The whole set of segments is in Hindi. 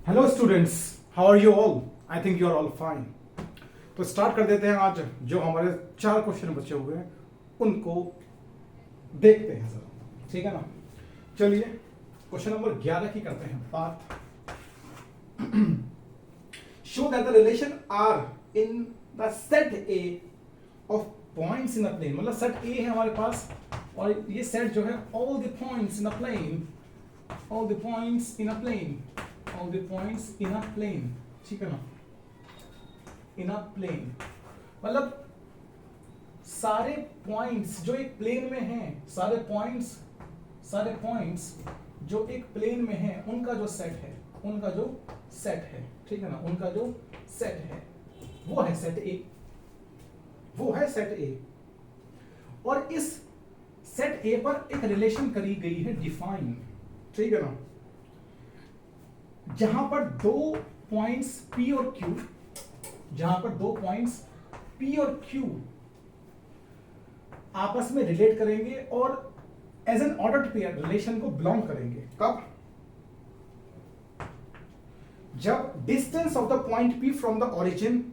Hello students, how are you all? I think you are all fine. तो स्टार्ट कर देते हैं। आज जो हमारे 4 क्वेश्चन बचे हुए हैं उनको देखते हैं जरा, ठीक है ना। चलिए क्वेश्चन नंबर 11 की करते हैं बात। Show that the relation are in the set A of points in a plane. मतलब सेट ए है हमारे पास और ये सेट जो है all the points in a plane, all the points in a plane, all the points in a plane, ठीक है ना, in a plane मतलब सारे पॉइंट्स जो एक प्लेन में हैं, सारे पॉइंट्स जो एक प्लेन में हैं उनका जो सेट है, ठीक है ना, उनका जो सेट है वो है सेट ए, और इस सेट ए पर एक रिलेशन करी गई है डिफाइन, ठीक है ना, जहां पर दो पॉइंट्स P और Q आपस में रिलेट करेंगे और as an ordered pair relation को बिलोंग करेंगे। कब? जब distance of the point P from the origin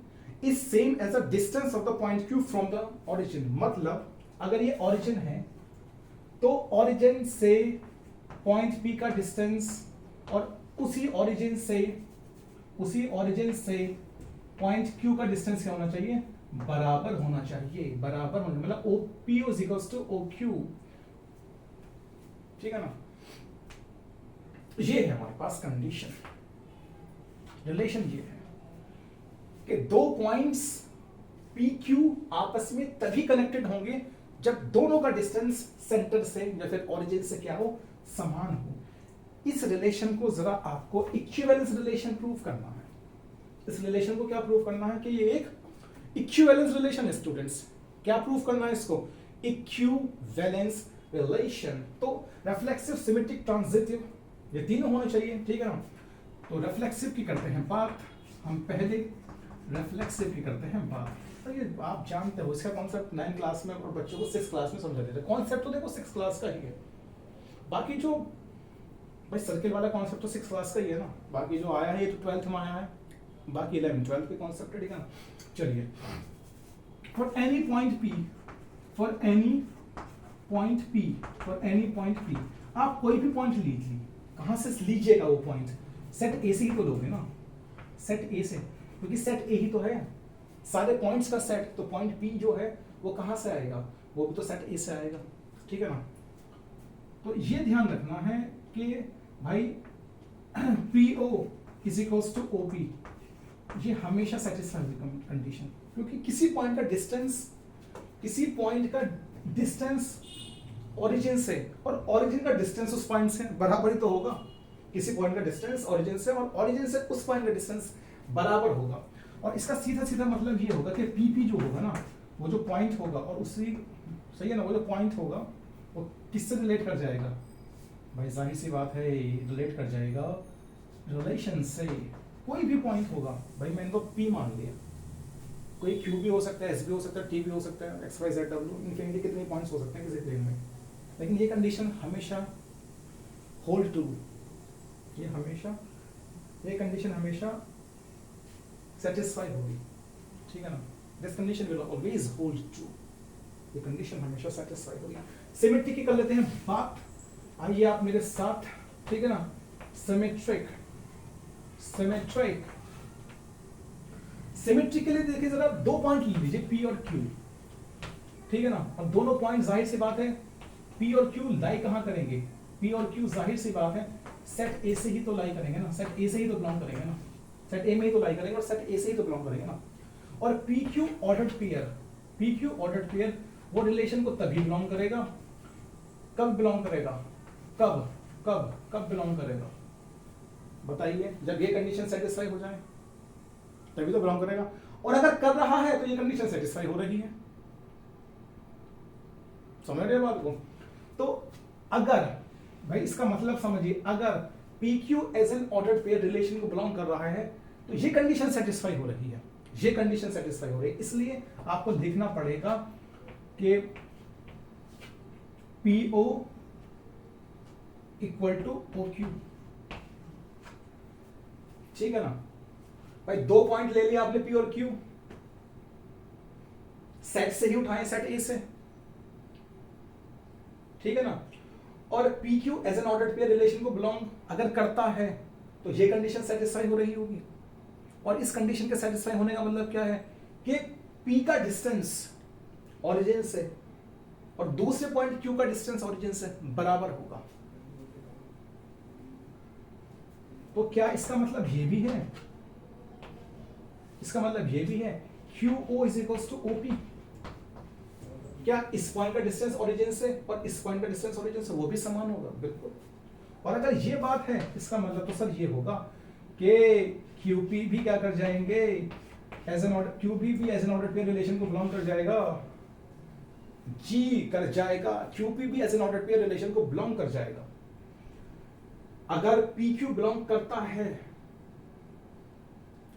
is same as the distance of the point Q from the origin. मतलब अगर ये ओरिजिन है तो ओरिजिन से पॉइंट P का डिस्टेंस और उसी ओरिजिन से पॉइंट Q का डिस्टेंस क्या होना चाहिए? बराबर होना चाहिए। मतलब OP is equals to OQ, ठीक है ना। ये है हमारे पास कंडीशन, रिलेशन ये है कि दो पॉइंट्स PQ आपस में तभी कनेक्टेड होंगे जब दोनों का डिस्टेंस सेंटर से या फिर ओरिजिन से क्या हो? समान हो। इस रिलेशन को जरा आपको इक्विवेलेंस रिलेशन प्रूव करना है। इस रिलेशन को क्या प्रूव करना है कि ये एक इक्विवेलेंस रिलेशन है। स्टूडेंट्स क्या प्रूव करना है इसको? Equivalence relation. तो रिफ्लेक्सिव, सिमेट्रिक, ट्रांजिटिव ये तीनों होने चाहिए, ठीक है ना। तो रिफ्लेक्सिव की करते हैं बात हम पहले, रिफ्लेक्सिव की करते हैं बात। तो ये आप जानते हो इसका कॉन्सेप्ट 9 क्लास में और बच्चों को 6 क्लास में समझा देते हैं। कॉन्सेप्ट तो देखो 6 क्लास का ही है, बाकी जो भाई सर्किल वाला कॉन्सेप्ट तो 6 क्लास का ही है ना। बाकी जो आया है ये तो 12th में आया है, बाकी 11 12th के कॉन्सेप्ट है, ठीक है ना। चलिए, फॉर एनी पॉइंट P आप कोई भी पॉइंट लीजिए। कहां से लीजिएगा वो पॉइंट? सेट ए से ही तो लोगे ना, सेट ए से, क्योंकि सेट ए ही तो है सारे पॉइंट्स का सेट। तो पॉइंट P जो है वो कहां से आएगा? वो भी तो सेट ए से आएगा, ठीक है ना। तो ये ध्यान रखना है कि भाई PO is equals to OP, ये हमेशा सेटिस्फाई कंडीशन, क्योंकि किसी पॉइंट का डिस्टेंस ओरिजिन से और ओरिजिन का डिस्टेंस उस पॉइंट से बराबर ही तो होगा। किसी पॉइंट का डिस्टेंस ओरिजिन से और ओरिजिन से उस पॉइंट का डिस्टेंस बराबर होगा। और इसका सीधा सीधा मतलब ये होगा कि PP जो होगा ना, वो जो पॉइंट होगा और उसी, सही है ना, वो जो पॉइंट होगा वो किससे रिलेट कर जाएगा? भाई जाहिर सी बात है रिलेट कर जाएगा रिलेशन से। कोई भी पॉइंट होगा, भाई मैंने तो P मान लिया, कोई Q भी हो सकता है, S भी हो सकता है, T भी हो सकता है, X Y Z W infinity कितने पॉइंट्स हो सकते हैं किसी प्लेन में, लेकिन ये कंडीशन हमेशा होल्ड ट्रू, ये कंडीशन हमेशा सेटिस्फाई होगी, ठीक है ना। This condition will always hold true, ये कंडीशन हमेशा सेटिस्फाई होगी। सिमेट्री की कर लेते हैं बात, आइए आप मेरे साथ, ठीक है ना। सिमेट्री के लिए देखिए जरा, दो पॉइंट ले लीजिए P और Q, ठीक है ना। अब दोनों पॉइंट जाहिर सी बात है P और Q लाई कहां करेंगे? P और Q जाहिर सी बात है सेट A से ही तो लाई करेंगे ना, सेट A से ही तो बिलोंग करेंगे ना, सेट A में ही तो लाई करेंगे और सेट A से ही तो बिलोंग करेंगे ना। और PQ ऑर्डर्ड पेयर वो रिलेशन को तभी बिलोंग करेगा, कब बिलोंग करेगा? कब बिलोंग करेगा बताइए? जब ये कंडीशन सेटिस्फाई हो जाए तभी तो बिलोंग करेगा। और अगर कर रहा है तो ये कंडीशन सेटिस्फाई हो रही है, समझ रहे बात को? तो अगर भाई इसका मतलब समझिए, अगर PQ as an ordered pair relation को बिलोंग कर रहा है तो ये कंडीशन सेटिस्फाई हो रही है, इसलिए आपको देखना पड़ेगा कि PO इक्वल टू OQ, ठीक है ना भाई, 2 पॉइंट ले लिया आपने पी और क्यू, सेट से ही उठाए, सेट ए से, ठीक है ना। और P Q as an ordered pair relation को बिलोंग अगर करता है तो ये कंडीशन सेटिस्फाई हो रही होगी, और इस कंडीशन के सेटिस्फाई होने का मतलब क्या है कि पी का डिस्टेंस ओरिजिन से और दूसरे पॉइंट क्यू का डिस्टेंस ओरिजिन से बराबर होगा। तो क्या इसका मतलब ये भी है, इसका मतलब ये भी है QO is equals to OP, क्या इस पॉइंट का डिस्टेंस ओरिजिन से और इस पॉइंट का डिस्टेंस ओरिजिन से वो भी समान होगा? बिल्कुल। और अगर ये बात है इसका मतलब तो सर ये होगा कि QP भी क्या कर जाएंगे, एज एन ऑर्डर, QP भी as an order pair relation को बिलोंग कर जाएगा, G कर जाएगा, QP भी as an order pair relation को बिलोंग कर जाएगा। अगर PQ बिलोंग करता है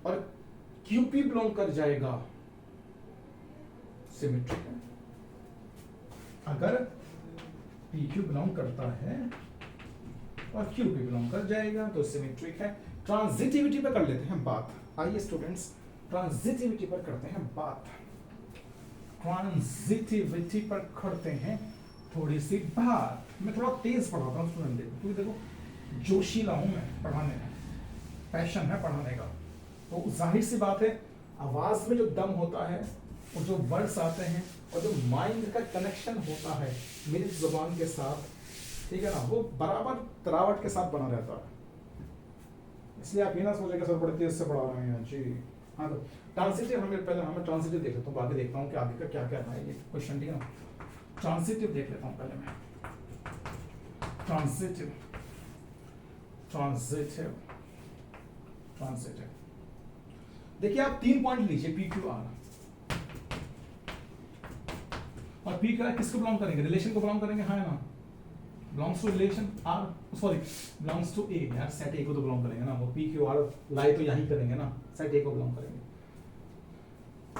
और QP बिलोंग कर जाएगा, सिमेट्रिक है। अगर PQ बिलोंग करता है और QP बिलोंग कर जाएगा तो सिमेट्रिक है। ट्रांजिटिविटी पर कर लेते हैं बात। आइए स्टूडेंट्स ट्रांजिटिविटी पर करते हैं बात। ट्रांजिटिविटी पर करते हैं थोड़ी सी बात। मैं थोड़ा तेज पढ़ाता हूँ स्टूडेंट, देखो क्योंकि देखो जोशीला हूं मैं पढ़ाने में, पैशन है पढ़ाने का, तो जाहिर सी बात है आवाज में जो दम होता है और जो वर्ड्स आते हैं और जो माइंड का कनेक्शन होता है मेरी जुबान के साथ, ठीक है ना, वो बराबर तरावट के साथ बना रहता है। इसलिए आप ये ना सोचेंगे सर बड़े तेज से पढ़ा रहे हैं जी। हाँ, तो ट्रांसिटिव हमें ट्रांसिटिव देख लेता हूँ, आगे देखता हूँ कि आगे का क्या क्या है ये क्वेश्चन, ठीक है ना। ट्रांसिटिव देख लेता हूँ पहले मैं, ट्रांसिटिव ट्रांसिटिव ट्रांसिटिव देखिए आप 3 पॉइंट लीजिए PQR, और PQR किसको बिलोंग करेंगे, रिलेशन को बिलोंग करेंगे, हाँ ना, belongs to relation R, sorry belongs to A, यार सेट A को तो बिलोंग करेंगे ना, वो PQR लाई तो यहीं करेंगे ना, सेट A को बिलोंग करेंगे।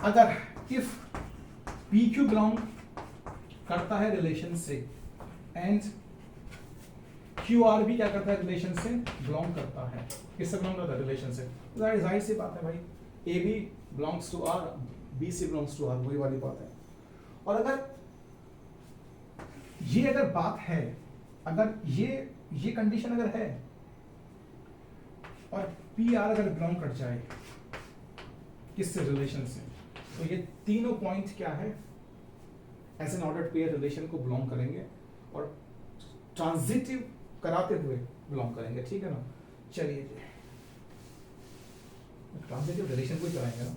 अगर इफ PQ बिलोंग करता है रिलेशन से एंड QR भी क्या करता है, रिलेशन से बिलोंग करता है, किससे बिलोंग करता है, रिलेशन से, जाहिर सी बात है भाई A भी बिलोंग्स टू R, B से बिलोंग्स टू R, वही वाली बात है। और अगर ये अगर बात है, अगर ये कंडीशन अगर है और PR अगर बिलोंग कर जाए किससे, रिलेशन से, तो ये तीनों पॉइंट क्या है, as an ordered pair relation को बिलोंग करेंगे और ट्रांजिटिव कराते हुए बिलोंग करेंगे, ठीक है ना। चलिए जी ट्रांजिटिव रिलेशन को कराएंगे ना।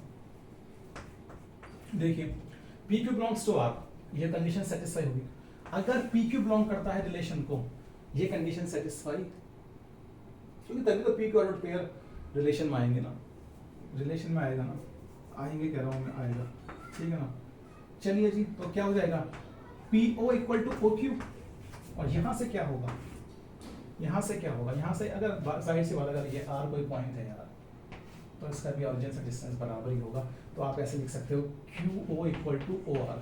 देखिए PQ बिलोंग्स टू R, ये कंडीशन सेटिस्फाई होगी। अगर PQ बिलोंग करता है रिलेशन को, ये कंडीशन सेटिस्फाई, क्योंकि तभी तो PQ ऑर्डर्ड पेयर रिलेशन में आएंगे ना, रिलेशन में आएगा ना, आएंगे कह रहा हूं मैं, आएगा, ठीक है ना। चलिए जी, तो क्या हो जाएगा, PO इक्वल टू OQ, और यहां से क्या होगा, यहां से क्या होगा, यहां से अगर जाहिर सी बात अगर ये R कोई पॉइंट है यार, तो इसका भी ऑरिजिन से डिस्टेंस बराबर ही होगा, तो आप ऐसे लिख सकते हो QO इक्वल टू OR,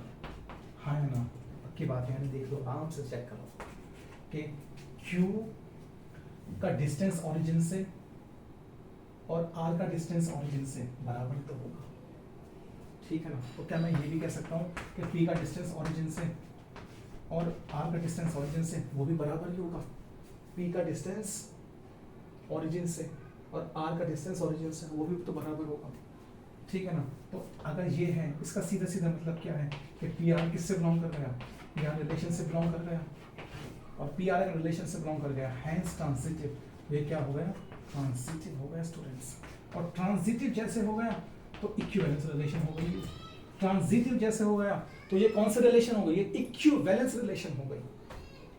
हाँ है ना, पक्की बात है, देख लो आराम से चेक करो कि Q का डिस्टेंस ओरिजिन से और R का डिस्टेंस ओरिजिन से बराबर तो होगा, ठीक है ना। तो क्या मैं ये भी कह सकता हूँ कि P का डिस्टेंस ओरिजिन से और R का डिस्टेंस ओरिजिन से वो भी बराबर ही होगा, P का डिस्टेंस ओरिजिन से और R का डिस्टेंस ओरिजिन से वो भी तो बराबर होगा, ठीक है ना। तो अगर ये है, इसका सीधा सीधा मतलब क्या है कि PR किससे बिलोंग कर गया, PR रिलेशन से बिलोंग कर गया, और PR अगर रिलेशन से बिलोंग कर गया, हैंस ट्रांजिटिव, ये क्या हो गया, ट्रांजिटिव हो गया स्टूडेंट्स। और ट्रांजिटिव जैसे हो गया तो इक्विवेलेंस रिलेशन हो गई, ट्रांजिटिव जैसे हो गया तो ये कौन सा रिलेशन हो गई, ये इक्विवेलेंस रिलेशन हो गई,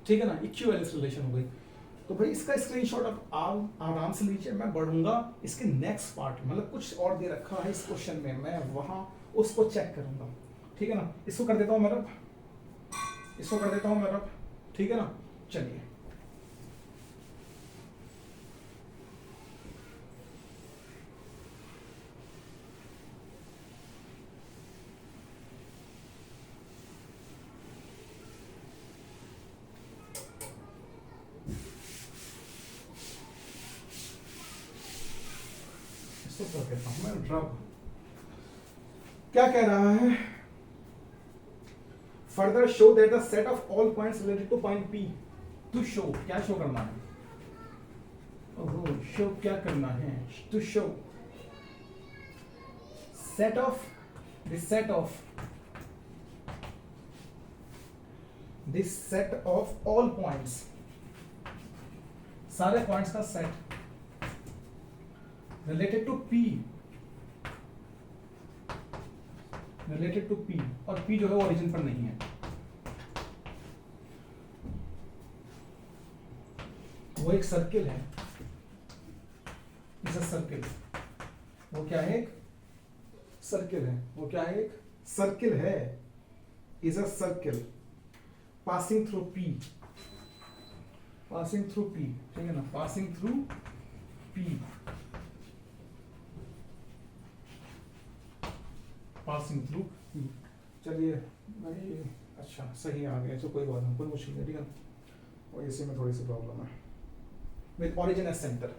ठीक है ना, इक्विवेलेंस रिलेशन हो गई। तो भाई इसका स्क्रीनशॉट आप आराम से लीजिए, मैं बढ़ूंगा इसके नेक्स्ट पार्ट, मतलब कुछ और दे रखा है इस क्वेश्चन में, मैं वहां उसको चेक करूंगा, ठीक है ना। इसको कर देता हूं मैं रब, इसको कर देता हूं मैं रब, ठीक है ना। चलिए तो कहता हूं मैं ड्रॉप। क्या कह रहा है? Further show that the set of all points related to point P. To show, क्या शो करना है? ओहो, शो क्या करना है? To show set of this set of all points, सारे पॉइंट्स का सेट रिलेटेड टू पी, और पी जो है वो ओरिजिन पर नहीं है। वो एक सर्किल है, इस सर्किल, वो क्या है? एक सर्किल है। वो क्या है? एक सर्किल है। Is a circle passing through P, ठीक है ना? पासिंग थ्रू पी, चलिए भाई, अच्छा सही आ गया, तो कोई बात नहीं, कोई मुश्किल नहीं, ठीक है ना? और इसी में थोड़ी सी प्रॉब्लम है with origin as center,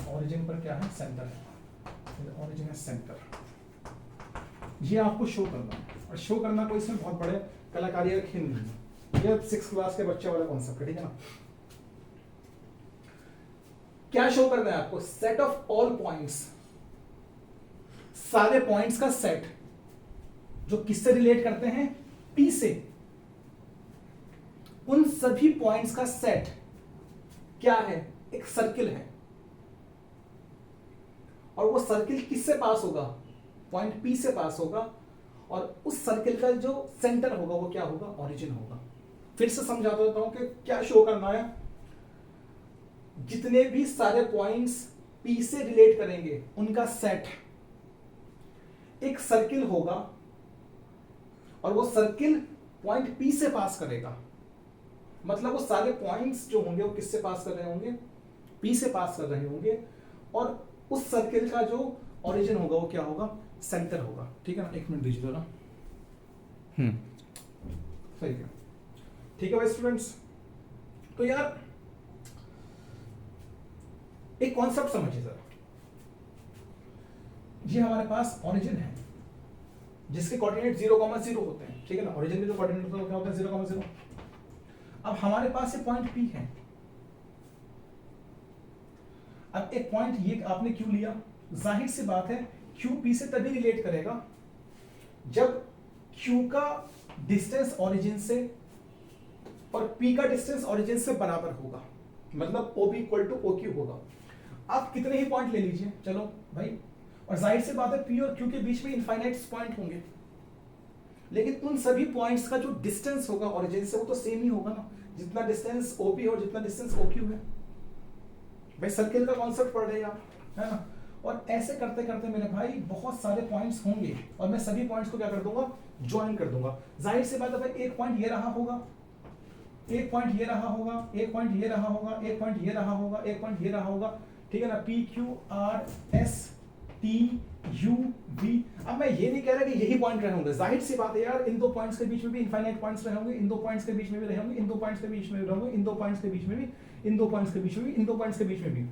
origin पर क्या है? सेंटर है। ओरिजिन एज सेंटर, ये आपको शो करना है, और शो करना कोई इसमें बहुत बड़े कलाकारी का खेल नहीं है, ये 6th क्लास के बच्चे वाला कॉन्सेप्ट है, ठीक है ना? क्या शो करना है आपको? सेट ऑफ ऑल पॉइंट्स, सारे पॉइंट्स का सेट जो किससे रिलेट करते हैं? पी से। उन सभी पॉइंट्स का सेट क्या है? एक सर्किल है, और वो सर्किल किससे पास होगा? पॉइंट पी से पास होगा, और उस सर्किल का जो सेंटर होगा वो क्या होगा? ओरिजिन होगा। फिर से समझा देता हूं कि क्या शो करना है। जितने भी सारे पॉइंट्स पी से रिलेट करेंगे उनका सेट एक सर्किल होगा, और वो सर्किल पॉइंट पी से पास करेगा। मतलब वो सारे पॉइंट्स जो होंगे वो किससे पास कर रहे होंगे? पी से पास कर रहे होंगे, और उस सर्किल का जो ओरिजिन होगा वो क्या होगा? सेंटर होगा, ठीक है ना? 1 मिनट दीजिए ना। सही है, ठीक है भाई स्टूडेंट्स। तो यार एक कॉन्सेप्ट समझिए जरा। ये हमारे पास ओरिजिन है जिसके कोऑर्डिनेट 0,0 होते हैं, ठीक है ना? ओरिजिन के जो कोऑर्डिनेट होते हैं क्या होते हैं? 0,0। अब हमारे पास ये पॉइंट पी है। अब एक पॉइंट ये आपने क्यों लिया? जाहिर सी बात है क्यू पी से तभी रिलेट करेगा जब क्यू का डिस्टेंस ओरिजिन से और पी का डिस्टेंस ओरिजिन से बराबर होगा, मतलब O B equal to O Q होगा। आप कितने ही पॉइंट ले लीजिए, चलो भाई, और जाहिर सी बात है पी और क्यू के बीच में इनफाइनाइट पॉइंट होंगे, लेकिन उन सभी पॉइंट्स का जो डिस्टेंस होगा ओरिजिन से वो तो सेम ही होगा ना, जितना डिस्टेंस ओपी और जितना डिस्टेंस ओक्यू है। भाई सर्किल का कॉन्सेप्ट पढ़ रहे हैं आप, है ना? और ऐसे करते करते मेरे भाई बहुत सारे पॉइंट्स होंगे, और मैं सभी पॉइंट्स को क्या कर दूंगा? ज्वाइन कर दूंगा। जाहिर सी बात है भाई, एक पॉइंट ये रहा होगा, एक पॉइंट ये रहा होगा, एक पॉइंट ये रहा होगा, एक पॉइंट ये रहा होगा, एक पॉइंट ये रहा होगा, ठीक है ना? P Q R S T U V. अब मैं ये नहीं कह रहा कि यही पॉइंट रहे होंगे, जाहिर सी बात है यार, इन दो पॉइंट्स के बीच में भी इनफाइनाइट पॉइंट्स रहे होंगे, इन दो पॉइंट्स के बीच में भी रहे होंगे, इन दो पॉइंट्स के बीच में भी रहे होंगे, इन दो पॉइंट्स के बीच में भी, इन दो पॉइंट्स के बीच में भी, इन दो पॉइंट्स के बीच में भी,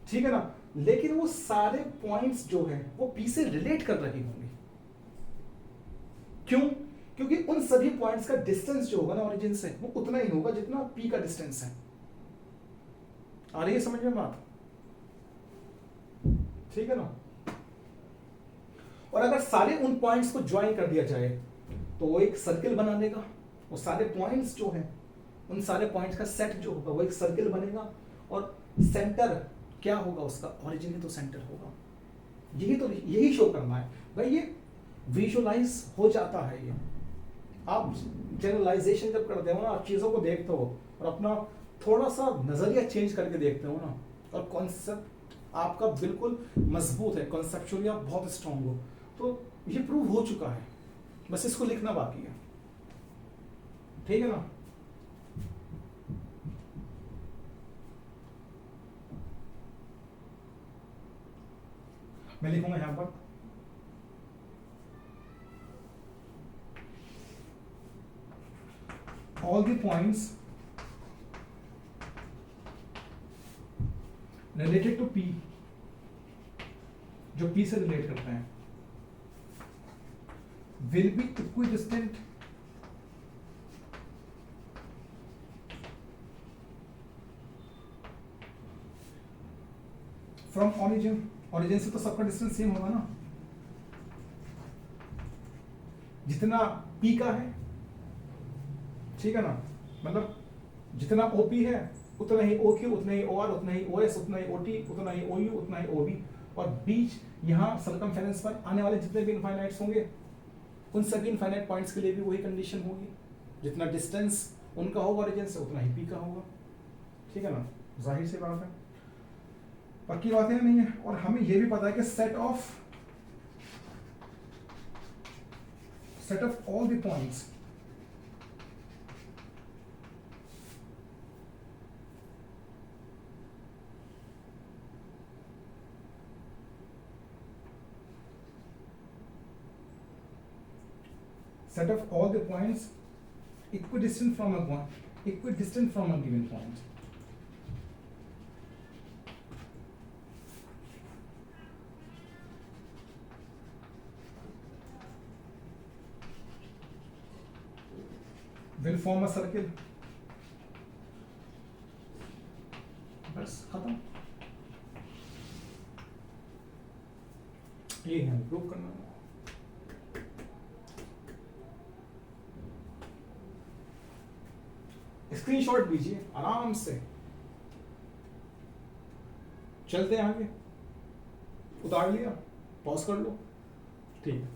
ठीक है ना? लेकिन वो सारे पॉइंट्स जो है वो पी से रिलेट कर रहे होंगे। क्यों? क्योंकि उन सभी पॉइंट्स का डिस्टेंस जो होगा ना ओरिजिन से वो उतना ही होगा जितना पी का डिस्टेंस है। आ रही है समझ में बात? ठीक है ना? और अगर सारे उन पॉइंट्स को ज्वाइन कर दिया जाए तो वो एक सर्किल बना देगा। वो सारे पॉइंट्स जो हैं उन सारे पॉइंट्स का सेट जो होगा वो एक सर्किल बनेगा, और सेंटर क्या होगा उसका? ओरिजिन ही तो सेंटर होगा। यही शो करना है भाई। ये विजुअलाइज हो जाता है। ये आप जनरलाइजेशन जब करते हो ना, आप चीजों को देखते हो और अपना थोड़ा सा नजरिया चेंज करके देखते हो ना, और कॉन्सेप्ट आपका बिल्कुल मजबूत है, कॉन्सेप्चुअली आप बहुत स्ट्रांग हो, तो ये प्रूव हो चुका है। बस इसको लिखना बाकी है, ठीक है ना? मैं लिखूंगा यहां पर all the points related to P, जो P से रिलेट करते हैं, will be equidistant from origin. origin से तो सबका डिस्टेंस सेम होगा ना, जितना P का है, ठीक है ना, मतलब जितना OP है उतना ही OQ, उतना ही OR, उतना ही OS, उतना ही OT, उतना ही OU, उतना ही OB, और बीच यहाँ सर्कमफेरेंस पर आने वाले जितने भी इनफाइनाइट्स होंगे उन सभी इनफाइनाइट पॉइंट्स के लिए भी वही कंडीशन होगी, जितना डिस्टेंस उनका होगा ओरिजिन से उतना ही P का होगा, ठीक है ना, जाहिर सी बात है, पक्की बात है नहीं है। और हमें यह भी पता है कि set of all the points equidistant from a given point. Will form a circle. बस खत्म, ये हमें प्रूव करना है। स्क्रीनशॉट लीजिए आराम से, चलते हैं आगे, उतार लिया, पॉज कर लो, ठीक है।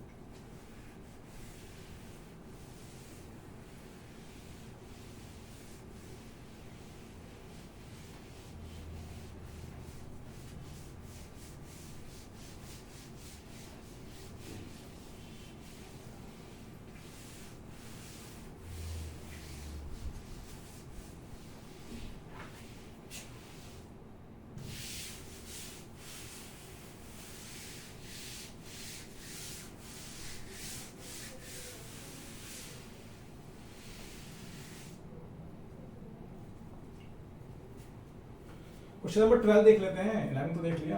क्वेश्चन नंबर 12 देख लेते हैं, 11 तो देख लिया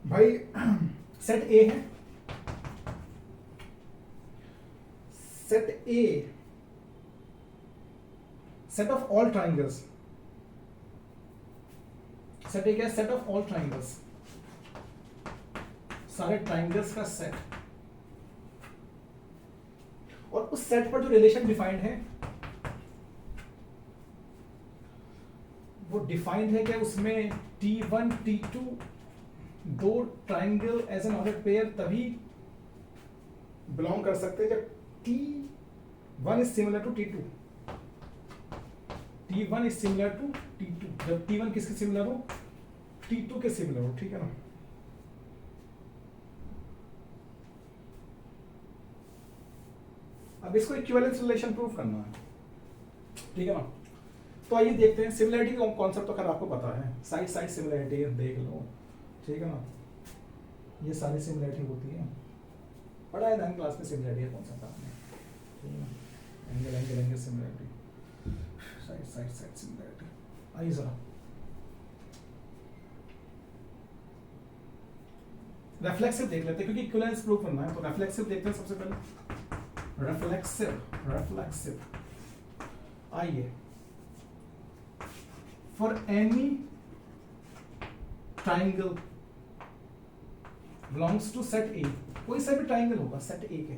भाई। सेट ए है, set A, set of all triangles, set ए क्या है? सेट ऑफ ऑल ट्राइंगल्स, सारे ट्राइंगल्स का सेट, और उस सेट पर जो रिलेशन डिफाइंड है वो डिफाइंड है क्या? उसमें T1 T2 दो triangle as an order pair तभी बिलोंग कर सकते हैं जब T1 is similar to T2, T1 is similar to T2, जब T1 किसके सिमिलर हो? T2 के सिमिलर हो, ठीक है ना। अब इसको इक्विवेलेंस रिलेशन प्रूव करना है, ठीक है ना। तो आइए देखते हैं। सिमिलरिटी का कॉन्सेप्ट तो खैर आपको पता है, साइड साइड सिमिलरिटी देख लो, ठीक है ना। ये सारी सिमिलरिटी होती है, पढ़ा है 9th क्लास में सिमिलरिटी का कॉन्सेप्ट आपने, ठीक है ना। Angle angle angle similarity, side side side similarity. आइए जरा रिफ्लेक्सिव देख लेते हैं, क्योंकि इक्विवेलेंस प्रूव करना है। तो रिफ्लेक्सिव देखते हैं सबसे पहले। रिफ्लेक्सिव आइए, for any triangle belongs to set A, कोई सा भी ट्राइंगल होगा सेट A के,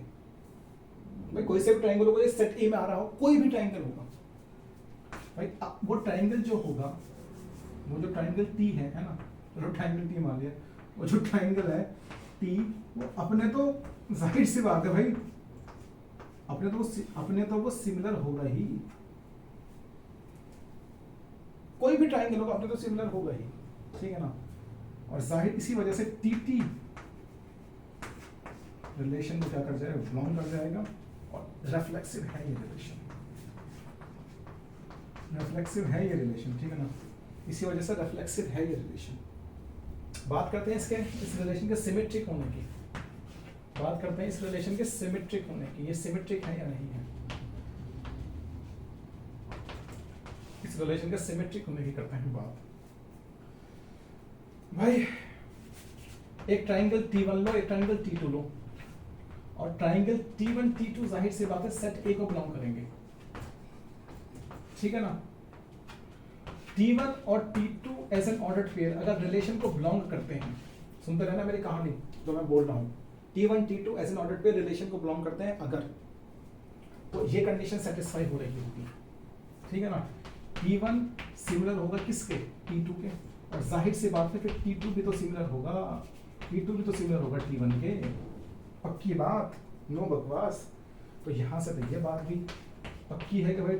भाई कोई सा भी ट्राइंगल होगा, सेट A में आ रहा हो, कोई भी ट्राइंगल होगा भाई, वो ट्राइंगल जो होगा, वो जो ट्राइंगल T है ना, तो ट्राइंगल T मान लिया, वो जो ट्राइंगल है T, वो अपने तो जाहिर सी बात है भाई, अपने तो वो सिमिलर होगा ही, कोई भी ट्राइंगल होगा अपने तो सिमिलर होगा ही, ठीक है ना। और जाहिर इसी वजह से TT रिलेशन को क्या कर जाएगा? बिलोंग कर जाएगा, और रिफ्लेक्सिव है ये रिलेशन, रिफ्लेक्सिव है ये रिलेशन, ठीक है ना। इसी वजह से रिफ्लेक्सिव है ये रिलेशन। बात करते हैं इस रिलेशन के सिमेट्रिक होने की, बात करते हैं इस रिलेशन के सिमेट्रिक होने की, ये सिमेट्रिक है या नहीं है, इस रिलेशन के सिमेट्रिक होने की करते हैं बात। भाई एक ट्राइंगल T1 लो, एक ट्राइंगल T2 लो, और ट्राइंगल T1 T2 जाहिर सी बात है सेट ए को बिलोंग करेंगे, ठीक है ना। T1 और T2 as an ordered pair अगर रिलेशन को बिलोंग करते हैं, सुनते रहना मेरी कहानी जो मैं बोल रहा हूँ, T1 T2 as an ordered pair relation को बिलोंग करते हैं अगर, तो ये कंडीशन सेटिस्फाई हो रही होगी, ठीक है ना। T1 सिमिलर होगा किसके, T2 के, और जाहिर सी बात है फिर T2 भी तो सिमिलर होगा, T2 भी तो सिमिलर होगा T1 के, पक्की बात, नो बकवास। तो यहां से तो ये बात भी पक्की है कि भाई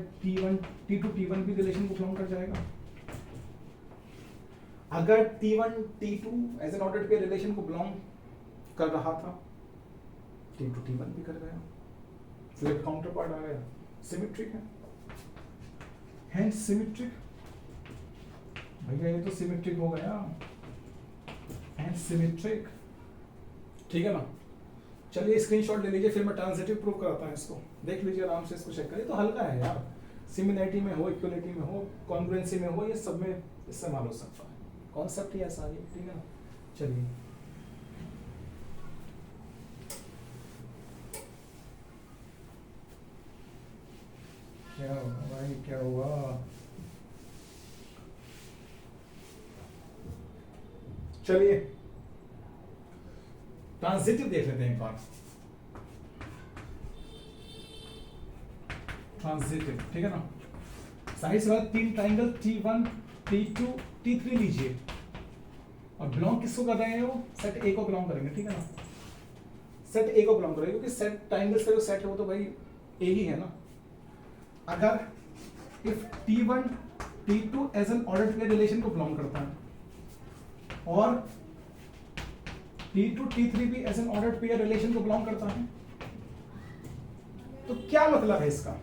T2 T1 भी रिलेशन को बिलोंग कर जाएगा। अगर T1 T2 as an ordered pair relation को बिलोंग कर रहा था, T2 T1 भी कर गया, फ्लिप काउंटर पार्ट आ गया, सिमेट्रिक है, हेंस सिमेट्रिक, भैया ये तो सिमेट्रिक हो गया, हेंस सिमेट्रिक, ठीक है ना। चलिए स्क्रीनशॉट ले लीजिए, फिर मैं ट्रांजिटिव प्रूव कराता हूं इसको, देख लीजिए आराम से, इसको चेक करिए। तो हल्का है यार, सिमिलैरिटी में हो, इक्वलिटी में हो, कॉन्ग्रुएंसी में हो, ये सब में इस्तेमाल हो सकता है, कॉन्सेप्ट ही ऐसा है, ठीक है ना। चलिए क्या हुआ भाई, क्या हुआ, चलिए ट्रांजिटिव देख लेते हैं एक बार, ट्रांजिटिव, ठीक है ना। साइड से बाद तीन ट्राइंगल T1 T2 T3 लीजिए, और बिलोंग किसको कर रहे हैं, वो सेट ए को बिलोंग करेंगे, ठीक है ना, सेट ए को बिलोंग करेंगे, क्योंकि सेट ट्राइंगल्स का जो सेट है वो तो भाई ए ही है ना। अगर if T1 T2 as an ordered pair relation को बिलोंग करता है, और T2 T3 भी as an ordered pair relation को बिलोंग करता है, तो क्या मतलब है इसका,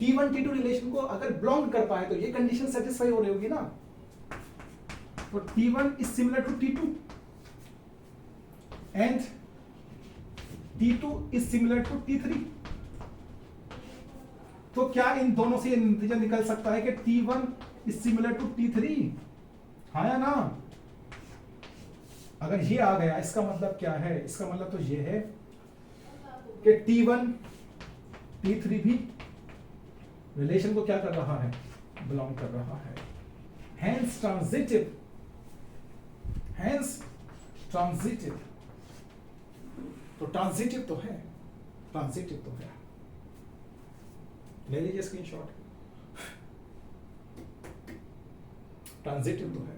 T1 T2 रिलेशन को अगर बिलोंग करता है तो ये कंडीशन सेटिस्फाई हो रही होगी ना। तो T1 is similar to T2 and T2 is similar to T3, तो क्या इन दोनों से नतीजा निकल सकता है कि T1 is similar to T3, हाँ या ना। अगर ये आ गया, इसका मतलब क्या है, इसका मतलब तो ये है कि T1 T3 भी रिलेशन को क्या कर रहा है, बिलोंग कर रहा है, हेंस ट्रांजिटिव, हेंस ट्रांजिटिव, तो ट्रांजिटिव तो है, ट्रांजिटिव तो है, ले लीजिए स्क्रीनशॉट, ट्रांजिटिव तो है।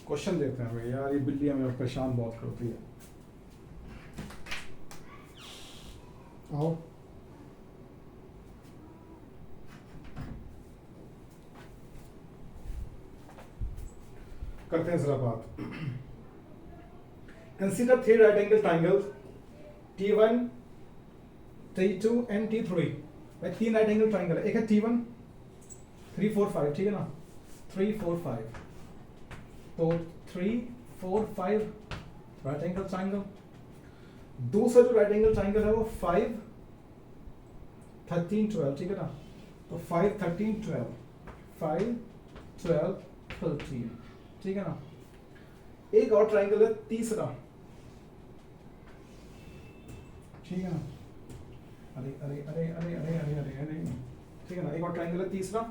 क्वेश्चन देखते हैं भाई, यार ये बिल्ली हमें परेशान बहुत करती है, आओ करते हैं जरा बात। Consider three right angle triangles T1 T2 and T3, भाई तीन राइट एंगल ट्राइंगल है, एक है T1 3 4 5, ठीक है ना, 3 4 5, तो 3 4 5 राइट एंगल ट्राइंगल, दूसरा जो राइट एंगल ट्राइंगल है वो 5 13 12, ठीक है ना, तो 5 13 12, 5 12 13, ठीक है ना। एक और ट्राइंगल है तीसरा, ठीक है ना, अरे अरे अरे अरे अरे अरे अरे अरे, ठीक है ना, एक और ट्राइंगल है तीसरा,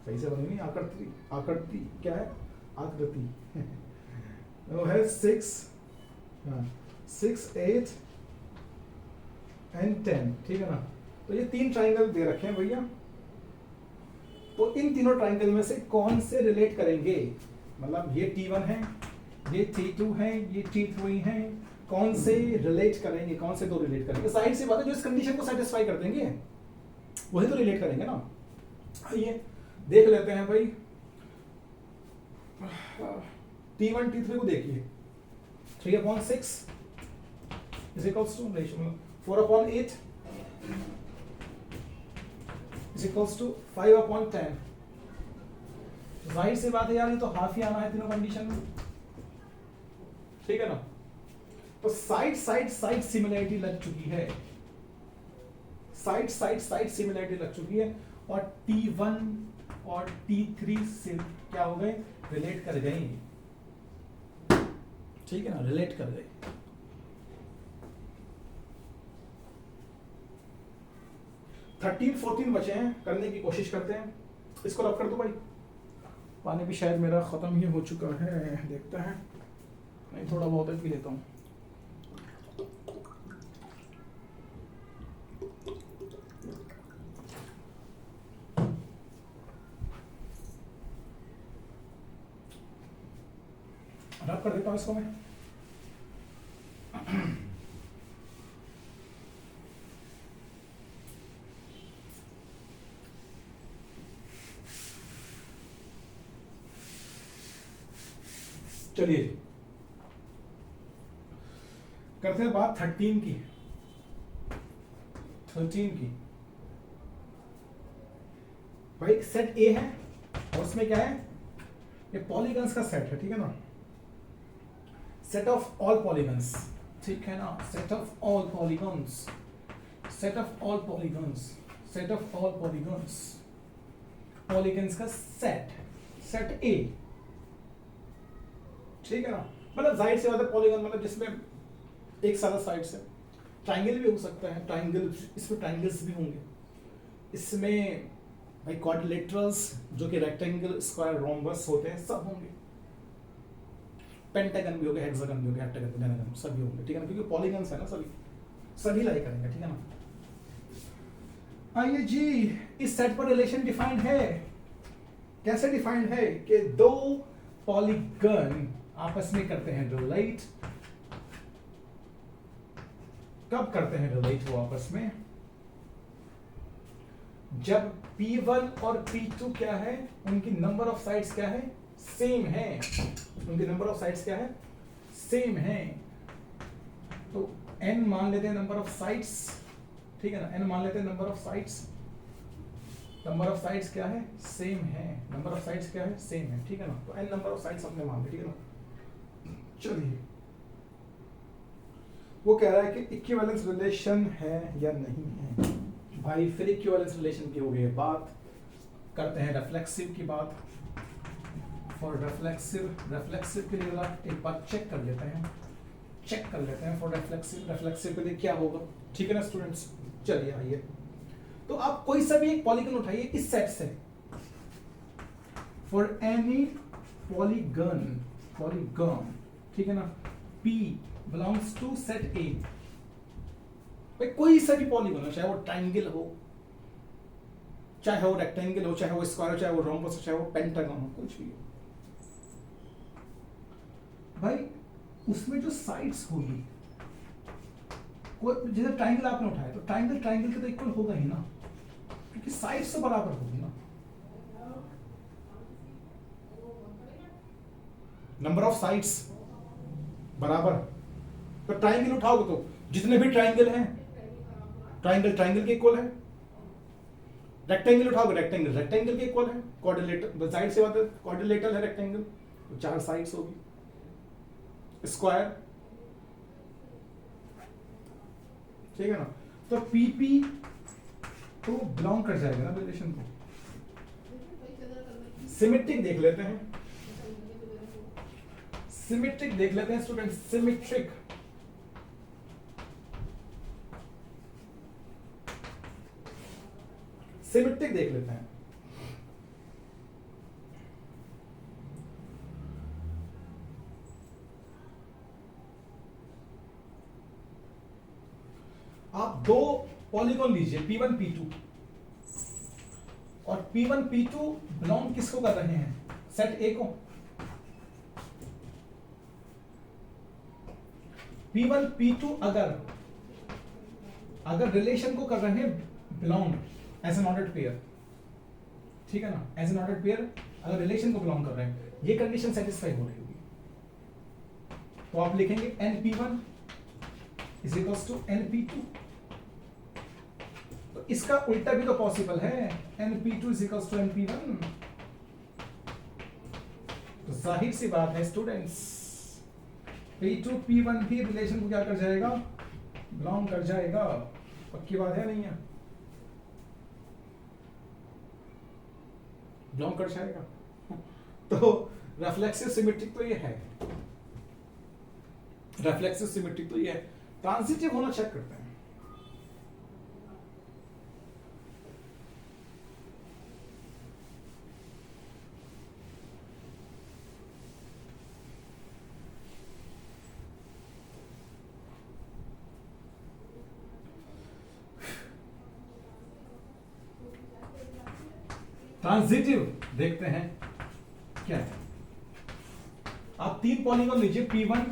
सही से बनी नहीं, आकृति, आकृति क्या है, आकृति वो है 6 6 8 एंड 10, ठीक है ना। तो ये तीन ट्राइंगल दे रखे हैं भैया, तो इन तीनों ट्राइंगल में से कौन से रिलेट करेंगे, मतलब ये T1 है, ये T2 है, ये T3 है, कौन से रिलेट करेंगे, कौन से दो रिलेट करेंगे, साइड से बात है जो इस कंडीशन को सेटिस्फाई कर देंगे वही तो रिलेट करेंगे ना। आइए देख लेते हैं भाई, T1 T3 को देखिए, 3/6 is equals to ratio 4/8 is equals to 5/10, जाहिर सी बात है यार, ये तो हाफ ही आना है तीनों कंडीशन में, ठीक है ना। तो साइड साइड साइड सिमिलरिटी लग चुकी है, साइड साइड साइड सिमिलरिटी लग चुकी है, और T1 और T3 से क्या हो गए, रिलेट कर गए, ठीक है ना, रिलेट कर गए। थर्टीन 14 बचे हैं, करने की कोशिश करते हैं। इसको रब कर दो भाई, पानी भी शायद मेरा खत्म ही हो चुका है, देखते हैं, नहीं थोड़ा बहुत पी लेता हूँ। रब कर देता हूँ इसको मैं। चलिए करते हैं बात 13 की। भाई सेट ए है और उसमें क्या है, ये पॉलीगन्स का सेट है, ठीक है ना, सेट ऑफ ऑल पॉलीगन्स, ठीक है ना, set of all polygons, set of all polygons, set of all polygons, polygons का सेट, सेट ए, ठीक है ना। मतलब जाहिर सी बात है, पॉलीगन मतलब जिसमें एक सारा साइड से, ट्राइंगल भी हो सकता है, ट्राइंगल, इसमें ट्राइंगल्स भी होंगे, इसमें भाई क्वाड्रिलेटरल्स जो कि रेक्टेंगल, स्क्वायर, रोम्बस होते हैं, सब होंगे, पेंटागन भी होगा, हेक्सागन भी होगा, हेप्टागन, पेंटागन सभी होंगे, ठीक है ना, क्योंकि पॉलीगन्स है ना, सभी लाई करेंगे, ठीक है ना। आइए जी, इस सेट पर रिलेशन डिफाइंड है, कैसे डिफाइंड है कि दो पॉलीगन आपस में करते हैं रिलेट, कब करते हैं रिलेट वो आपस में, जब P1 और P2 क्या है, उनकी नंबर ऑफ साइड्स क्या है, सेम है, उनकी नंबर ऑफ साइड्स क्या है, सेम है। तो n मान लेते हैं नंबर ऑफ साइड्स, ठीक है ना, n मान लेते हैं number of sides, number of sides क्या है, सेम है, नंबर ऑफ साइड्स क्या है, सेम है, ठीक है ना। तो n नंबर ऑफ साइड्स हमने मान लिया, ठीक है ना। चलिए वो कह रहा है कि इक्विवेलेंस रिलेशन है या नहीं है। भाई फिर इक्विवेलेंस रिलेशन की हो गई बात, करते हैं रिफ्लेक्सिव की बात। फॉर रिफ्लेक्सिव के लिए एक बार चेक कर लेते हैं, फॉर रिफ्लेक्सिव के लिए क्या होगा, ठीक है ना स्टूडेंट्स। चलिए आइए, तो आप कोई सा भी एक पॉलीगन उठाइए इस सेट से, फॉर एनी पॉलीगन, ठीक है ना, P belongs to set A, भाई कोई सा भी पॉलीगन हो, चाहे वो ट्राइंगल हो, चाहे वो रेक्टेंगल हो, चाहे वो स्क्वायर हो, चाहे वो रोम्बस हो, चाहे वो पेंटागन हो, कुछ भी हो भाई, उसमें जो साइड्स होगी, कोई जैसे ट्राइंगल आपने उठाया तो ट्राइंगल के तो इक्वल होगा ही ना, क्योंकि साइड्स तो बराबर होगी ना, नंबर ऑफ साइड्स बराबर। तो ट्राइंगल उठाओगे तो जितने भी ट्राइंगल हैं, ट्राइंगल के इक्वल है, रेक्टेंगल उठाओगे रेक्टेंगल के इक्वल है, क्वाड्रिलेटर साइड से बात है, क्वाड्रिलेटरल है रेक्टेंगल तो 4 साइड्स होगी, स्क्वायर, ठीक है ना। तो PP तो बिलोंग कर जाएगा ना रिलेशन को। सिमेट्रिक देख लेते हैं, स्टूडेंट, सिमेट्रिक देख लेते हैं। आप दो पॉलीगॉन लीजिए P1 P2, और P1 P2 बिलोंग किसको कर रहे हैं, सेट A को। P1 P2 अगर रिलेशन को कर रहे हैं belong as an ordered pair, ठीक है ना, एज एन ऑर्डर्ड पेयर अगर रिलेशन को बिलोंग कर रहे हैं, ये कंडीशन सेटिस्फाई हो रही होगी, तो आप लिखेंगे NP1 is equals to NP2। तो इसका उल्टा भी तो पॉसिबल है, NP2 is equals to NP1, तो जाहिर सी बात है स्टूडेंट्स, P2 P1 भी रिलेशन को क्या कर जाएगा, बिलोंग कर जाएगा। पक्की बात है नहीं है, बिलोंग कर जाएगा। तो रिफ्लेक्सिव सिमेट्रिक तो ये है, रिफ्लेक्सिव सिमेट्रिक तो ये है। ट्रांजिटिव होना चेक करते हैं। ट्रांजिटिव देखते हैं क्या है। आप तीन पॉलीगॉन लीजिए, P1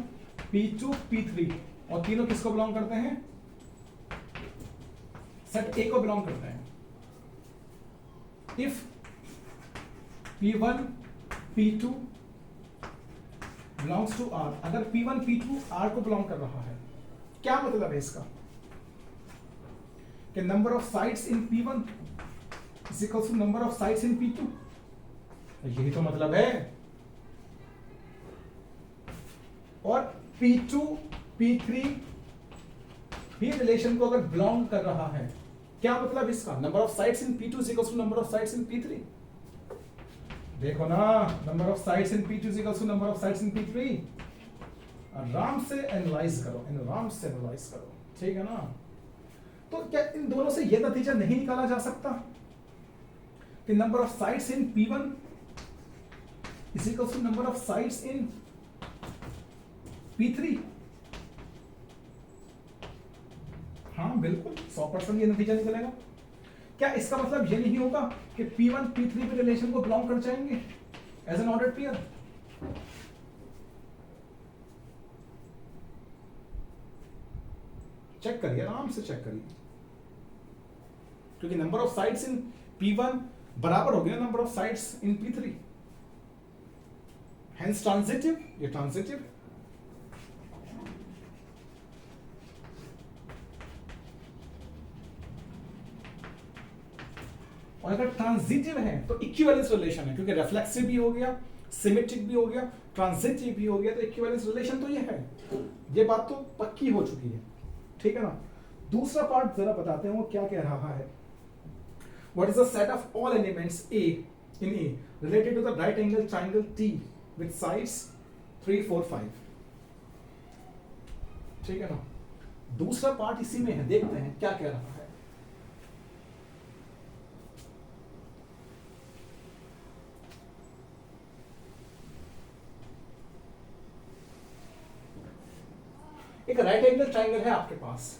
P2 P3, और तीनों किसको बिलोंग करते हैं, सेट ए को बिलोंग करते हैं। If P1 P2 belongs to R, अगर P1 P2 R को बिलोंग कर रहा है, क्या मतलब है इसका, कि number of sides in P1 is equal to number of sides in P2, यही तो मतलब है। और P2 P3 भी रिलेशन को अगर बिलोंग कर रहा है, क्या मतलब इसका, number of sides in P2 is equal to number of sides in P3। देखो ना, number of sides in P2 is equal to number of sides in P3। आराम से एनालाइज करो, आराम से एनालाइज करो, ठीक है ना। तो क्या इन दोनों से यह नतीजा नहीं निकाला जा सकता कि number of sides in P1 is equal to number of sides in P3? हाँ बिल्कुल, 100% ये नतीजा निकलेगा। क्या इसका मतलब ये नहीं होगा कि P1 P3 के रिलेशन को बिलोंग कर जाएंगे as an ordered pair? Check करिए, आराम से चेक करिए, क्योंकि number of sides in P1 बराबर हो गया number of sides in P3, hence transitive, ये ट्रांजिटिव। और अगर ट्रांजिटिव है तो इक्विवेलेंस रिलेशन है, क्योंकि रिफ्लेक्सिव भी हो गया, सिमेट्रिक भी हो गया, ट्रांजिटिव भी हो गया, तो इक्विवेलेंस रिलेशन तो ये है। ये बात तो पक्की हो चुकी है, ठीक है ना। दूसरा पार्ट जरा बताते हैं वो क्या कह रहा है। What is the set of all elements A in A related to the right angle triangle T with sides 3, 4, 5? ठीक है ना। दूसरा पार्ट इसी में है, देखते हैं क्या कह रहा है। एक राइट एंगल ट्राइंगल है आपके पास,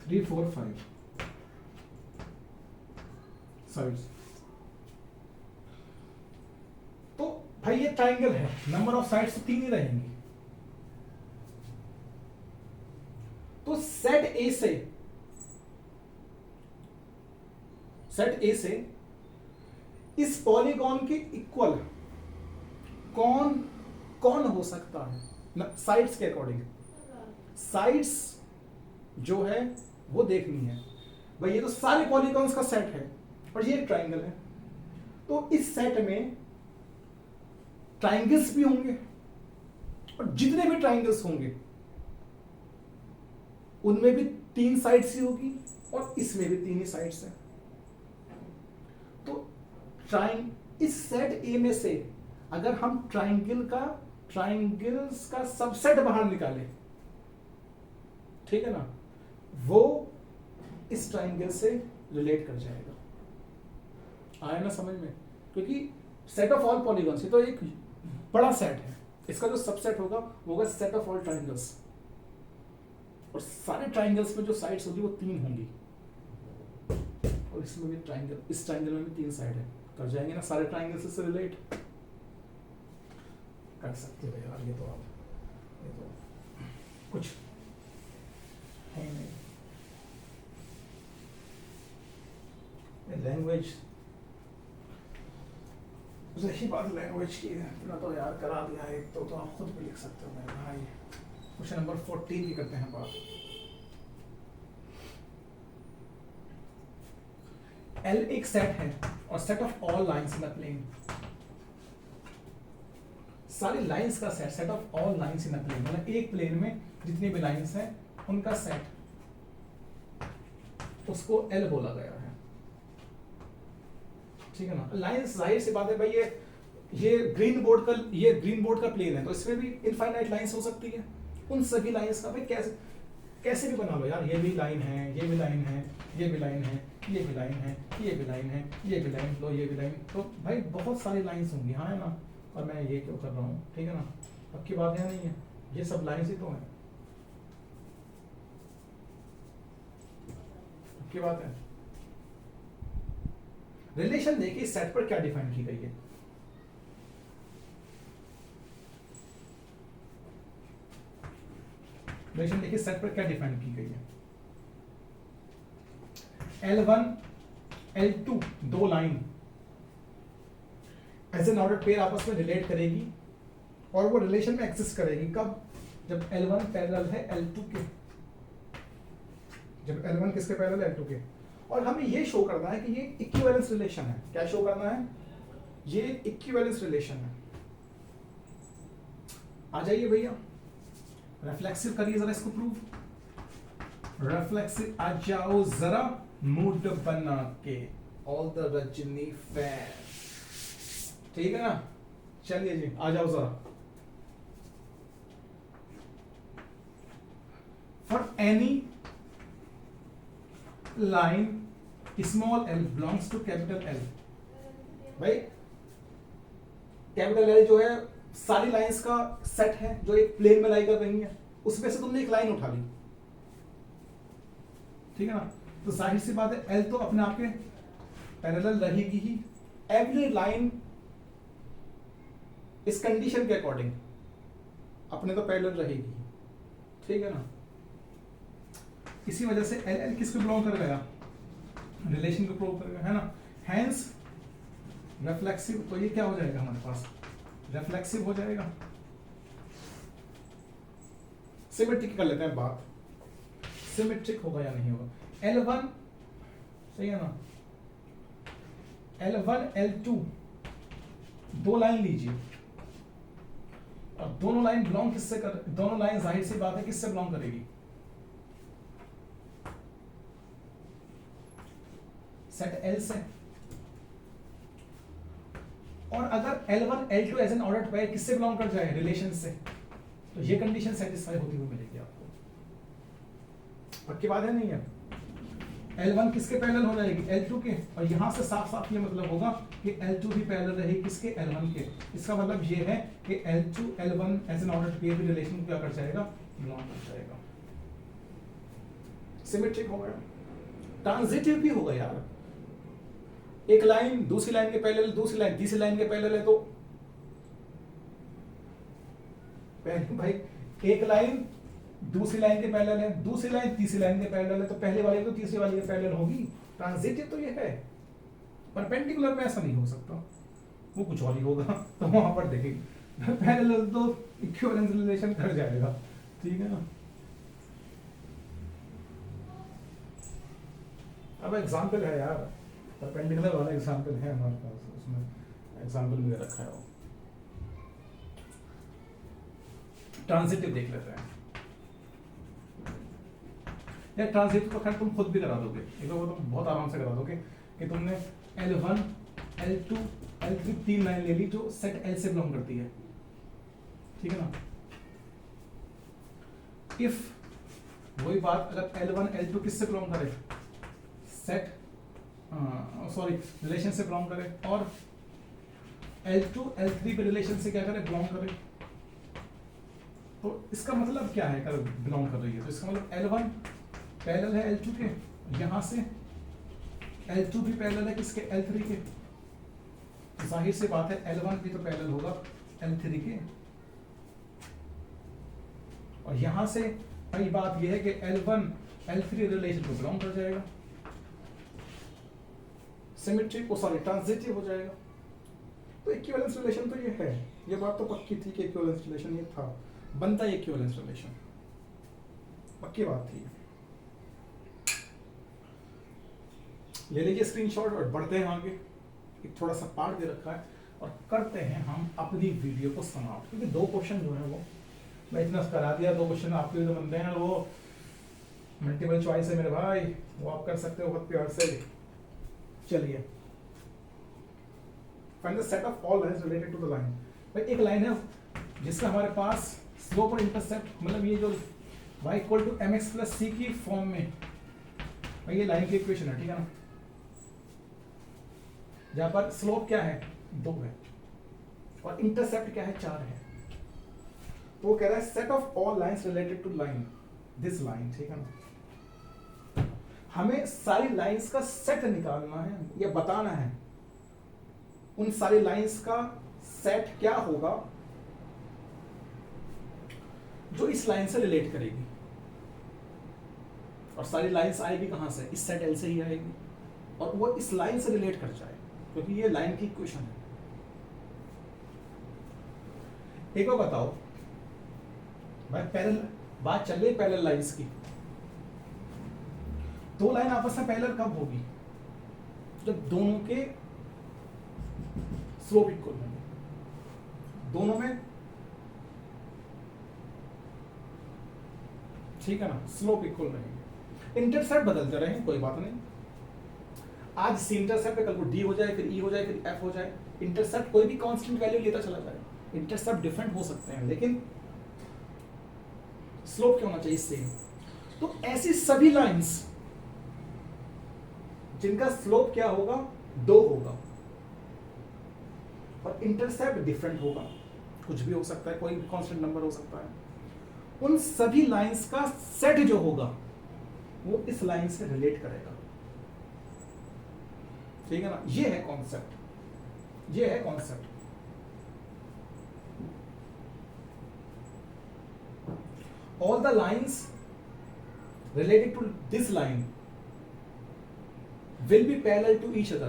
थ्री फोर फाइव साइड्स। तो भाई ये ट्राइंगल है, नंबर ऑफ साइड्स तो 3 ही रहेंगी। तो सेट ए से इस पॉलीगॉन के इक्वल कौन हो सकता है साइड्स के अकॉर्डिंग। साइड्स जो है वो देखनी है भाई, ये तो सारे पॉलीगॉन्स का सेट है और ये एक ट्राइंगल है, तो इस सेट में ट्राइंगल्स भी होंगे और जितने भी ट्राइंगल्स होंगे उनमें भी 3 साइड्स ही होगी और इसमें भी 3 ही साइड्स हैं। तो इस सेट ए में से अगर हम ट्राइंगल्स का सबसेट बाहर निकालें, ठीक है ना, वो इस ट्राइंगल से रिलेट कर जाएगा। आया ना समझ में? क्योंकि सेट ऑफ ऑल पॉलीगॉन्स, ये तो एक बड़ा सेट है, इसका जो सबसेट होगा वो होगा सेट ऑफ ऑल ट्राइंगल्स, और सारे ट्राइंगल्स में जो साइड्स होगी वो 3 होंगी, और इसमें भी ट्राइंगल, इस ट्राइंगल में भी 3 साइड है, कर जाएंगे ना सारे ट्राइंगल्स से रिलेट कर सकते हो यार। ये तो कुछ है नहीं, लैंग्वेज रही बात लैंग्वेज की है ना, तो यार करा दिया है एक तो आप खुद भी लिख सकते हो मेरे भाई। क्वेश्चन नंबर 14 की करते हैं बात। L एक सेट है और set of all lines in a plane, सारी लाइंस का set, set of all lines in a plane, मतलब एक प्लेन में जितनी भी लाइंस हैं उनका सेट, उसको L बोला गया है। ठीक है ना। लाइंस जाहिर सी बात है भाई, ये ग्रीन बोर्ड का प्लेन है, तो इसमें भी इनफाइनाइट लाइंस हो सकती है। उन सभी लाइंस का भाई कैसे भी बना लो यार, ये भी लाइन है, ये भी लाइन है, ये भी लाइन है, ये भी लाइन है, ये भी लाइन है, ये भी लाइन लो, ये भी लाइन, तो भाई बहुत सारी लाइंस होंगी, हाँ है ना। और मैं ये क्यों कर रहा हूँ, ठीक है ना, पक्की बात है नहीं है, ये सब लाइंस ही तो है, पक्की बात है। रिलेशन देखिए सेट पर क्या डिफाइन की गई है। रिलेशन देखिए सेट पर क्या डिफाइन की गई है। L1 L2 दो line as an order pair आपस में रिलेट करेगी और वो रिलेशन में एक्सिस्ट करेगी कब, जब L1 पैरेलल है L2 के, जब L1 किसके पैरेलल है L2 के। और हमें ये शो करना है कि ये इक्विवेलेंस रिलेशन है। क्या शो करना है, ये इक्विवेलेंस रिलेशन है। आ जाइए भैया, रिफ्लेक्सिव करिए जरा इसको प्रूव, रिफ्लेक्सिव आ जाओ जरा मूड बना के, ऑल द रजनी फैन, ठीक है ना। चलिए जी आ जाओ जरा। For any line small l belongs to capital L, भाई कैपिटल L जो है सारी लाइंस का सेट है जो एक प्लेन में लाई कर रही है, उसमें से तुमने एक लाइन उठा ली, ठीक है ना। तो जाहिर सी बात है L तो अपने आप के पैरेलल रहेगी ही, एवरी लाइन इस कंडीशन के अकॉर्डिंग अपने तो पैरेलल रहेगी, ठीक है ना। इसी वजह से L किसको बिलोंग कर गया, रिलेशन को प्रूव करेगा, है ना। हैंस रिफ्लेक्सिव, तो ये क्या हो जाएगा हमारे पास, रिफ्लेक्सिव हो जाएगा। सिमेट्रिक कर लेते हैं बात, सिमेट्रिक होगा या नहीं होगा। L1 सही है ना, L1 L2 दो लाइन लीजिए और दोनों लाइन बिलोंग किससे कर, दोनों लाइन जाहिर सी बात है किससे बिलोंग करेगी, सेट L से। और अगर L1 L2 as an order pair किससे बिलोंग कर जाए, रिलेशन से, तो ये कंडीशन सेटिस्फाई होती हुई मिलेगी आपको, पक्की बात है नहीं है। L1 किसके पैरेलल हो जाएगी, L2 के, और यहां से साफ साफ ये मतलब होगा कि L2 भी पैरेलल रहेगी किसके, L1 के। इसका मतलब ये है कि L2 L1 as an order pair भी रिलेशन को क्या कर जाएगा, बिलोंग कर जाएगा। सिमेट्रिक हो गया, ट्रांजिटिव भी होगा यार, एक लाइन दूसरी लाइन के पैरेलल, दूसरी लाइन तीसरी लाइन के पैरेलल है, तो भाई एक लाइन दूसरी लाइन के पैरेलल है, दूसरी लाइन तीसरी लाइन के पैरेलल है, तो पहले वाले तो तीसरी वाले के पैरेलल होगी। ट्रांजिटिव तो ये है, परपेंडिकुलर में ऐसा नहीं हो सकता, वो कुछ और ही होगा, तो वहां पर देखेंगे पैरेलल तो इक्विवेलेंस रिलेशन कर जाएगा, ठीक है ना। अब एग्जाम्पल है यार, परपेंडिकुलर वाला एग्जाम्पल है हमारे पास, उसमें एग्जाम्पल भी रखा है वो। ट्रांजिटिव देख लेते हैं यार, ट्रांजिटिव तो खैर तुम खुद भी करा दोगे, एक वो तुम बहुत आराम से करा दोगे कि तुमने L1 L2 L3 तीन लाइन ले ली जो सेट L से बिलोंग करती है, ठीक है ना। इफ वही बात अगर L1 L2 किससे बिलोंग करे, सेट सॉरी रिलेशन से बिलोंग करे, और L2 L3 पे रिलेशन से क्या करे, बिलोंग करे, तो इसका मतलब क्या है अगर बिलोंग कर रही है, तो इसका मतलब L1 पैरेलल है L2 के, यहां से L2 भी पैरेलल है किसके, L3 के, तो जाहिर सी बात है L1 भी तो पैरेलल होगा L3 के। और यहां से पहली बात यह है कि L1 L3 रिलेशन को बिलोंग कर जाएगा, सिमेट्रिक को सॉरी ट्रांजिटिव हो जाएगा। तो इक्विवेलेंस रिलेशन तो ये है, ये बात तो पक्की थी कि इक्विवेलेंस रिलेशन ये था। बनता है इक्विवेलेंस रिलेशन, पक्की बात थी। ले लीजिए स्क्रीनशॉट और बढ़ते हैं आगे। एक थोड़ा सा पार्ट दे रखा है और करते हैं हम अपनी वीडियो को समाप्त, क्योंकि 2 क्वेश्चन जो है वो मैं इतना करा दिया। 2 क्वेश्चन आपके लिए बनते हैं, वो मल्टीपल चॉइस है मेरे भाई, वो आप कर सकते हो बहुत प्यार से। चलिए, find the set of all lines related to the line. भाई एक लाइन है जिसका हमारे पास स्लोप और इंटरसेप्ट, मतलब ये जो y equal to mx plus c की फॉर्म में, भाई ये लाइन की इक्वेशन है, ठीक है ना, जहां पर स्लोप क्या है 2 है और इंटरसेप्ट क्या है 4 है। तो वो कह रहा है set of all lines related to line, this line, ठीक है ना। हमें सारी लाइंस का सेट निकालना है या बताना है उन सारी लाइंस का सेट क्या होगा जो इस लाइन से रिलेट करेगी। और सारी लाइंस आएगी कहां से, इस सेट एल से ही आएगी, और वो इस लाइन से रिलेट कर जाए, क्योंकि ये लाइन की इक्वेशन है। एक बार बताओ भाई, पैरेलल बात चल रही पैरेलल लाइंस की, 2 लाइन आपस में पैरेलल कब होगी, जब दोनों के स्लोप इक्वल होंगे, दोनों में, ठीक है ना, स्लोप इक्वल रहेंगे। इंटरसेप्ट बदलते रहेंगे, कोई बात नहीं, आज सी इंटरसेप्ट है, कल को डी हो जाए, फिर ई हो जाए, फिर एफ हो जाए। इंटरसेप्ट कोई भी कांस्टेंट वैल्यू लेता चला जाए, इंटरसेप्ट डिफरेंट हो सकते हैं, लेकिन स्लोप क्या होना चाहिए, सेम। तो ऐसी सभी लाइंस जिनका स्लोप क्या होगा 2 होगा और इंटरसेप्ट डिफरेंट होगा, कुछ भी हो सकता है, कोई भी कांस्टेंट नंबर हो सकता है, उन सभी लाइंस का सेट जो होगा वो इस लाइन से रिलेट करेगा, ठीक है ना। ये है कॉन्सेप्ट, ये है concept. All the lines related to this line will be parallel to each other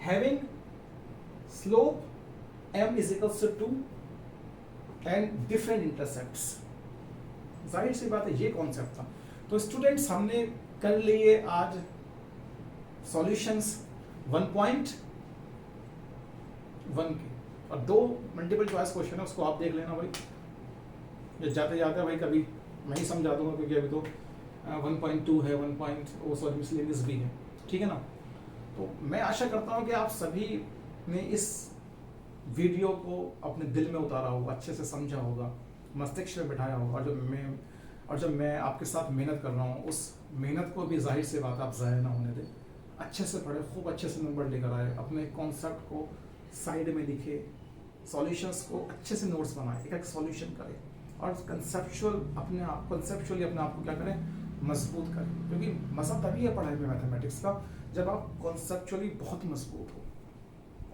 having slope m is equals to 2 and different intercepts। जाहिर सी बात है ये कॉन्सेप्ट था। तो स्टूडेंट्स हमने कर लिए आज सॉल्यूशंस 1.1 के, और 2 मल्टीपल चॉइस क्वेश्चन है, उसको आप देख लेना भाई, ये जाते जाते भाई कभी मैं ही समझा दूंगा, क्योंकि अभी तो 1.2 है, 1. मिसलेनियस भी है, ठीक है ना। तो मैं आशा करता हूँ कि आप सभी ने इस वीडियो को अपने दिल में उतारा होगा, अच्छे से समझा होगा, मस्तिष्क में बिठाया होगा, और जब मैं आपके साथ मेहनत कर रहा हूँ उस मेहनत को भी जाहिर से बात आप ज़ाया ना होने दें। अच्छे से पढ़े, खूब अच्छे से नंबर लेकर आए, अपने कॉन्सेप्ट को साइड में लिखे, सॉल्यूशंस को अच्छे से नोट्स बनाए, एक सॉल्यूशन करें और कंसेप्चुअली अपने आप को क्या करें, मजबूत करें। क्योंकि मजा तभी है पढ़ाई में मैथमेटिक्स का जब आप कॉन्सेप्चुअली बहुत मजबूत हो,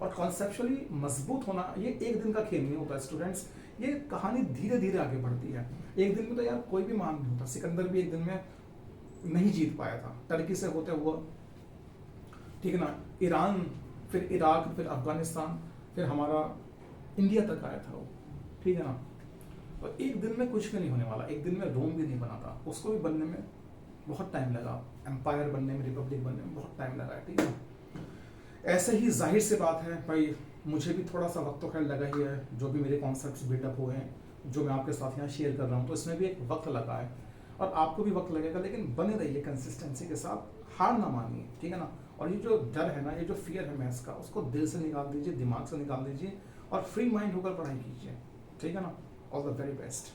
और कॉन्सेप्चुअली मजबूत होना ये एक दिन का खेल नहीं होता स्टूडेंट्स, ये कहानी धीरे धीरे आगे बढ़ती है। एक दिन में तो यार कोई भी महान नहीं होता, सिकंदर भी एक दिन में नहीं जीत पाया था, टर्की से होते हुआ, ठीक है ना, ईरान, फिर इराक, फिर अफगानिस्तान, फिर हमारा इंडिया तक आया था वो, ठीक है ना। और एक दिन में कुछ भी नहीं होने वाला, एक दिन में रोम भी नहीं बना था, उसको भी बनने में बहुत टाइम लगा, एम्पायर बनने में, रिपब्लिक बनने में बहुत टाइम लगा, ठीक है। ऐसे ही जाहिर से बात है भाई, मुझे भी थोड़ा सा वक्त तो खैर लगा ही है, जो भी मेरे कॉन्सेप्ट्स बिल्डअप हुए हैं, जो मैं आपके साथ यहाँ शेयर कर रहा हूँ, तो इसमें भी एक वक्त लगा है और आपको भी वक्त लगेगा, लेकिन बने रहिए कंसिस्टेंसी के साथ, हार ना मानिए, ठीक है ना। और ये जो डर है ना, ये जो फियर है मैथ्स का, उसको दिल से निकाल दीजिए, दिमाग से निकाल दीजिए और फ्री माइंड होकर पढ़ाई कीजिए, ठीक है ना। All the very best.